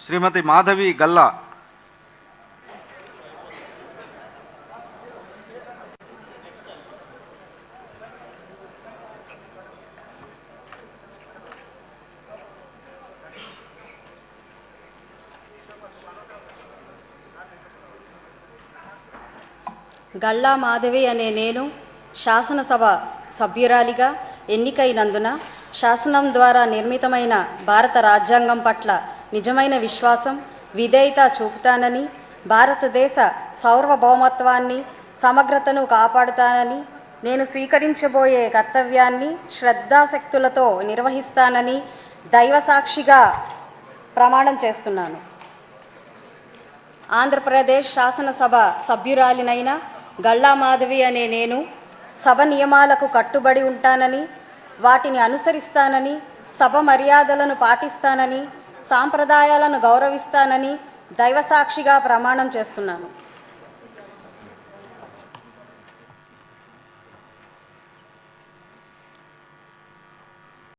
శ్రీమతి మాధవి గల్లా. గల్లా మాధవి అనే నేను శాసనసభ సభ్యురాలిగా ఎన్నికైనందున శాసనం ద్వారా నిర్మితమైన భారత రాజ్యాంగం పట్ల నిజమైన విశ్వాసం, విధేయత చూపుతానని, భారతదేశ సార్వభౌమత్వాన్ని, సమగ్రతను కాపాడుతానని, నేను స్వీకరించబోయే కర్తవ్యాన్ని శ్రద్ధాశక్తులతో నిర్వహిస్తానని దైవసాక్షిగా ప్రమాణం చేస్తున్నాను. ఆంధ్రప్రదేశ్ శాసనసభ సభ్యురాలినైన గల్లా మాధవి అనే నేను సభ నియమాలకు కట్టుబడి ఉంటానని, వాటిని అనుసరిస్తానని, సభ మర్యాదలను పాటిస్తానని, సాంప్రదాయాలను గౌరవిస్తానని దైవసాక్షిగా ప్రమాణం చేస్తున్నాను.